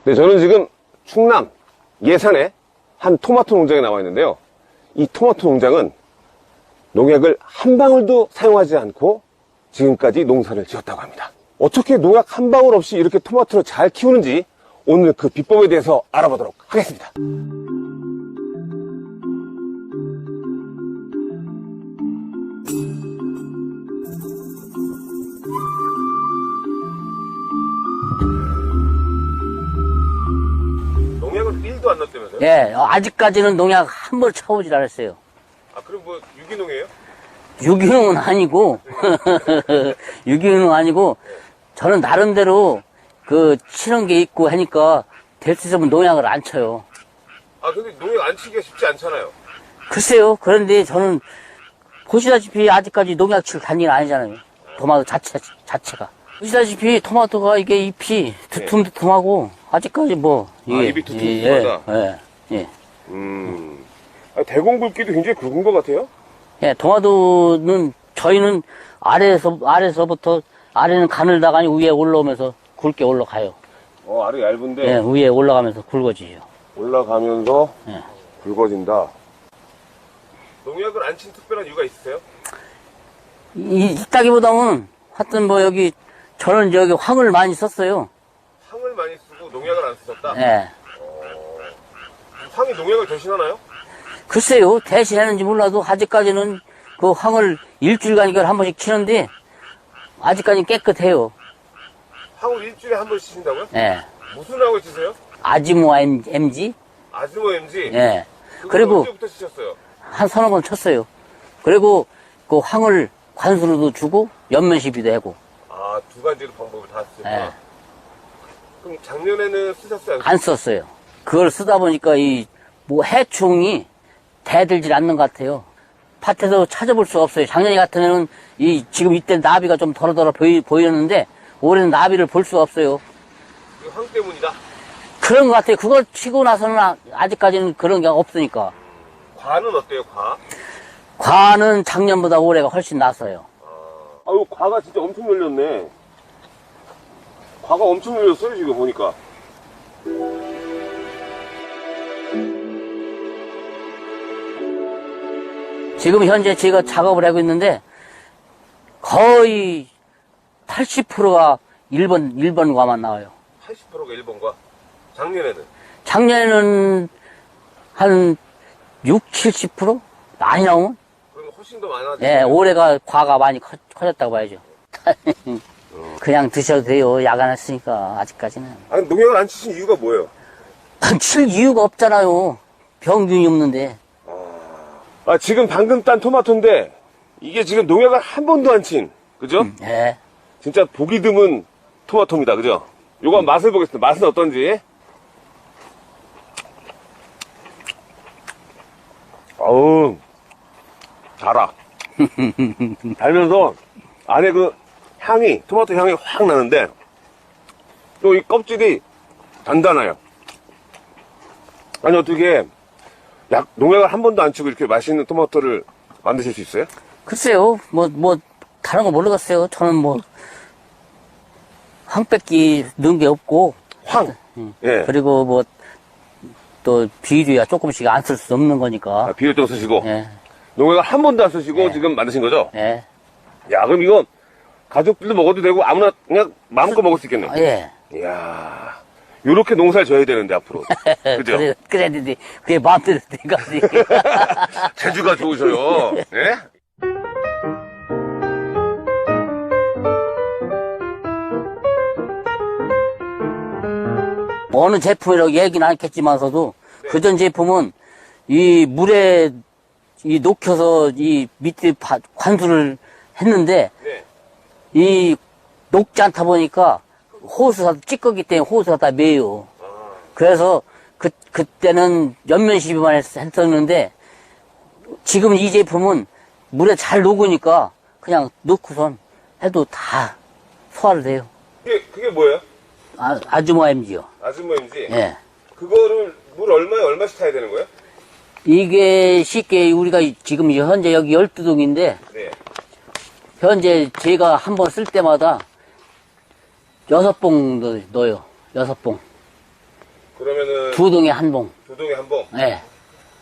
네, 저는 지금 충남 예산의 한 토마토 농장에 나와 있는데요. 이 토마토 농장은 농약을 한 방울도 사용하지 않고 지금까지 농사를 지었다고 합니다. 어떻게 농약 한 방울 없이 이렇게 토마토를 잘 키우는지 오늘 그 비법에 대해서 알아보도록 하겠습니다. 농약을 1도 안 넣었다면서요? 예, 아직까지는 농약 한 번 쳐보질 않았어요. 아, 그럼 뭐 유기농이에요? 유기농은 아니고, 유기농은 아니고, 저는 나름대로 치는 게 있고 하니까 될 수 있으면 농약을 안 쳐요. 아, 근데 농약 안 치기가 쉽지 않잖아요. 글쎄요, 그런데 저는 보시다시피 아직까지 농약 칠 단계는 아니잖아요. 토마토 자체가. 보시다시피 토마토가 이게 잎이 두툼두툼하고, 아직까지 뭐. 잎이 두툼두툼하다? 예. 아, 대공 굵기도 굉장히 굵은 것 같아요? 예, 토마토는 저희는 아래서부터 아래는 가늘다가 위에 올라오면서 굵게 올라가요. 아래 얇은데 예, 위에 올라가면서 굵어지죠. 올라가면서 예. 굵어진다. 농약을 안 친 특별한 이유가 있으세요? 있다기보다는 하여튼 뭐 저는 여기 황을 많이 썼어요. 황을 많이 쓰고 농약을 안 쓰셨다? 예. 황이 농약을 대신하나요? 글쎄요, 대신했는지 몰라도 아직까지는 그 황을 일주일간 이걸 한 번씩 치는데 아직까지는 깨끗해요. 황을 일주일에 한 번씩 치신다고요? 예. 무슨 황을 치세요? 아지모 MG? 아즈모 MG? 예. 그거 그리고 언제부터 치셨어요? 한 서너 번 쳤어요. 그리고 그 황을 관수로도 주고 연면 시비도 하고. 아, 두 가지로 방법을 다 쓰셨구나. 예. 그럼 작년에는 쓰셨어요? 안 썼어요. 그걸 쓰다 보니까 해충이 대들질 않는 것 같아요. 밭에서 찾아볼 수가 없어요. 작년에 같은 해는 지금 이때 나비가 좀 덜어덜어 보이는데 올해는 나비를 볼 수가 없어요. 이 황 때문이다? 그런 것 같아요. 그걸 치고 나서는 아직까지는 그런 게 없으니까. 과는 어때요, 과? 과는 작년보다 올해가 훨씬 낫어요. 아유, 과가 진짜 엄청 열렸네. 과가 엄청 열렸어요, 지금 보니까. 지금 현재 제가 작업을 하고 있는데 거의 80%가 1번 과만 나와요. 80%가 1번과 작년에는? 작년에는 한 70% 많이 나오면? 그러면 훨씬 더 많아지죠? 예, 올해가 과가 많이 커졌다고 봐야죠. 그냥 드셔도 돼요. 약 안 했으니까, 아직까지는. 아니, 농약을 안 치신 이유가 뭐예요? 칠 이유가 없잖아요. 병균이 없는데. 아, 지금 방금 딴 토마토인데, 이게 지금 농약을 한 번도 안 친, 그죠? 예. 진짜 보기 드문 토마토입니다, 그죠? 요거 맛을 보겠습니다. 맛은 어떤지. 어우, 달아. 달면서 안에 토마토 향이 확 나는데, 또 이 껍질이 단단해요. 아니, 어떻게, 농약을 한 번도 안 치고 이렇게 맛있는 토마토를 만드실 수 있어요? 글쎄요, 다른 거 모르겠어요. 저는 황뺏기 넣은 게 없고. 황! 예. 그리고 또 비료야 조금씩 안 쓸 수 없는 거니까. 아, 비료도 쓰시고. 예. 농약을 한 번도 안 쓰시고 예. 지금 만드신 거죠? 예. 야, 그럼 이거 가족들도 먹어도 되고 아무나 그냥 마음껏 먹을 수 있겠네. 예. 이야, 요렇게 농사를 져야 되는데, 앞으로. 그죠? 그래야 되는데, 그게 마음대로 돼가지. 재주가 좋으셔요. 예? 어느 제품이라고 얘기는 않겠지만서도, 그전 제품은 이 물에 녹여서 밑에 관수를 했는데, 네. 이 녹지 않다 보니까 호수가 찌꺼기 때문에 호수가 다 매요. 그래서 그때는 연면 시비만 했었는데 지금 이 제품은 물에 잘 녹으니까 그냥 넣고선 해도 다 소화를 돼요. 그게 뭐예요? 아주모 MG요. 아즈모 MG? 예. 그거를 물 얼마씩 타야 되는 거예요? 이게 쉽게 우리가 지금 현재 여기 12동인데 네. 현재 제가 한 번 쓸 때마다 6봉 넣어요. 6봉. 그러면은 두 동에 한 봉. 두 동에 한 봉. 예.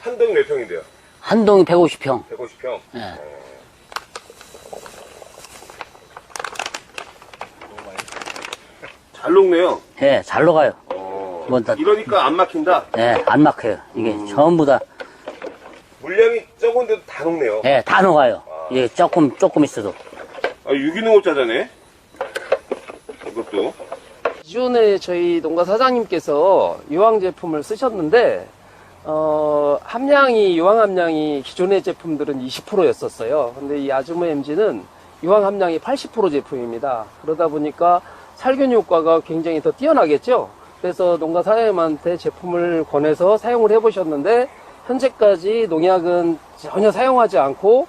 한 동이 몇 평인데요? 한 동이 150평. 150평. 예. 잘 녹네요. 예, 잘 녹아요. 뭐 다, 이러니까 안 막힌다. 예, 안 막혀요. 이게 전부 다, 물량이 적은데도 다 녹네요. 예, 다 녹아요. 예, 조금 있어도. 아, 유기농업자잖아요. 이것도. 기존에 저희 농가 사장님께서 유황 제품을 쓰셨는데 유황 함량이 기존의 제품들은 20%였었어요. 근데 이 아즈모 MG는 유황 함량이 80% 제품입니다. 그러다 보니까 살균 효과가 굉장히 더 뛰어나겠죠. 그래서 농가 사장님한테 제품을 권해서 사용을 해보셨는데 현재까지 농약은 전혀 사용하지 않고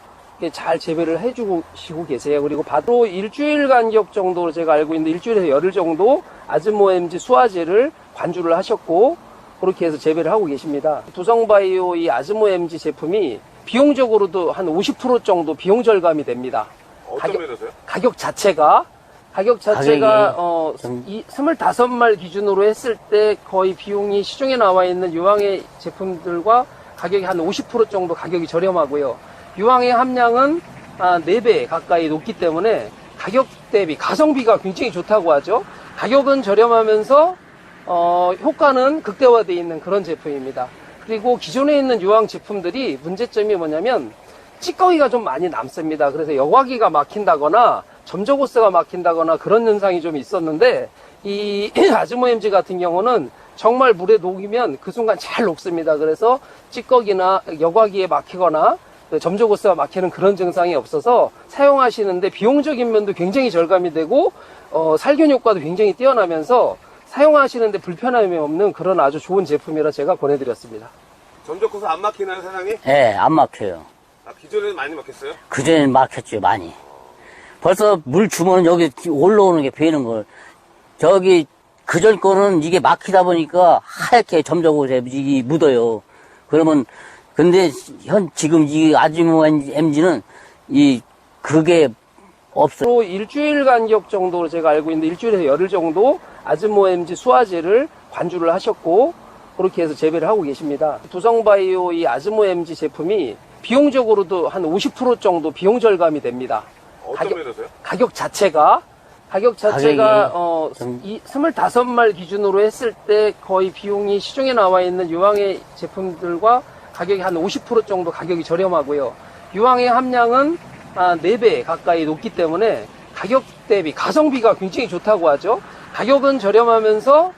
잘 재배를 해주시고 계세요. 그리고 바로 일주일 간격 정도로 제가 알고 있는데 일주일에서 열흘 정도 아즈모 MG 수화제를 관주를 하셨고 그렇게 해서 재배를 하고 계십니다. 두성바이오 이 아즈모 MG 제품이 비용적으로도 한 50% 정도 비용 절감이 됩니다. 어떤 면에서요? 가격 자체가 좀- 25말 기준으로 했을 때 거의 비용이 시중에 나와 있는 유황의 제품들과 가격이 한 50% 정도 가격이 저렴하고요. 유황의 함량은 4배 가까이 높기 때문에 가격 대비 가성비가 굉장히 좋다고 하죠. 가격은 저렴하면서 효과는 극대화되어 있는 그런 제품입니다. 그리고 기존에 있는 유황 제품들이 문제점이 뭐냐면 찌꺼기가 좀 많이 남습니다. 그래서 여과기가 막힌다거나 점적호스가 막힌다거나 그런 현상이 좀 있었는데 이 아즈모 MG 같은 경우는 정말 물에 녹이면 그 순간 잘 녹습니다. 그래서 찌꺼기나 여과기에 막히거나 점적호스가 막히는 그런 증상이 없어서 사용하시는데 비용적인 면도 굉장히 절감이 되고 살균 효과도 굉장히 뛰어나면서 사용하시는데 불편함이 없는 그런 아주 좋은 제품이라 제가 권해드렸습니다. 점적고서 안 막히나요, 사장님? 예, 안 막혀요. 아, 기존에는 많이 막혔어요? 그전에는 막혔죠, 많이. 벌써 물 주면 여기 올라오는 게 보이는 걸. 저기, 그전 거는 이게 막히다 보니까 하얗게 점적으로 묻어요. 그러면, 근데 지금 이 아즈모 MG는 그게 없어요. 또 일주일 간격 정도로 제가 알고 있는데 일주일에서 열흘 정도 아즈모 MG 수화제를 관주를 하셨고 그렇게 해서 재배를 하고 계십니다. 두성바이오 이 아즈모 MG 제품이 비용적으로도 한 50% 정도 비용 절감이 됩니다. 어떤 면에서요? 가격 자체가 좀- 25말 기준으로 했을 때 거의 비용이 시중에 나와 있는 유황의 제품들과 가격이 한 50% 정도 가격이 저렴하고요. 유황의 함량은 4배 가까이 높기 때문에 가격 대비 가성비가 굉장히 좋다고 하죠. 가격은 저렴하면서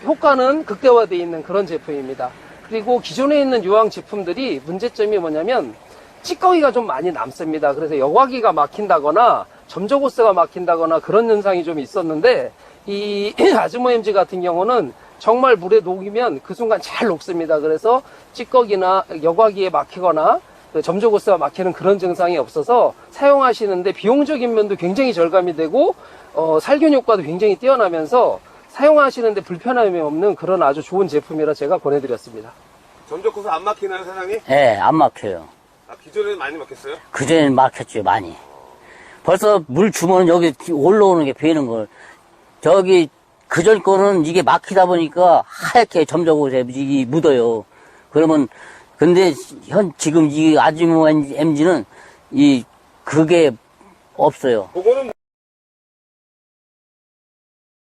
효과는 극대화되어 있는 그런 제품입니다. 그리고 기존에 있는 유황 제품들이 문제점이 뭐냐면 찌꺼기가 좀 많이 남습니다. 그래서 여과기가 막힌다거나 점적호스가 막힌다거나 그런 현상이 좀 있었는데 이 아즈모 MG 같은 경우는 정말 물에 녹이면 그 순간 잘 녹습니다. 그래서 찌꺼기나 여과기에 막히거나 점적호스가 막히는 그런 증상이 없어서 사용하시는데 비용적인 면도 굉장히 절감이 되고 살균 효과도 굉장히 뛰어나면서 사용하시는데 불편함이 없는 그런 아주 좋은 제품이라 제가 권해드렸습니다. 점적고서 안 막히나요, 사장님? 예, 안 막혀요. 아, 기존에는 많이 막혔어요? 그전에는 막혔죠, 많이. 벌써 물 주면 여기 올라오는 게 보이는 걸. 저기, 그전 거는 이게 막히다 보니까 하얗게 점적으로 묻어요. 그러면, 근데 지금 이 아즈모 MG는 그게 없어요. 그거는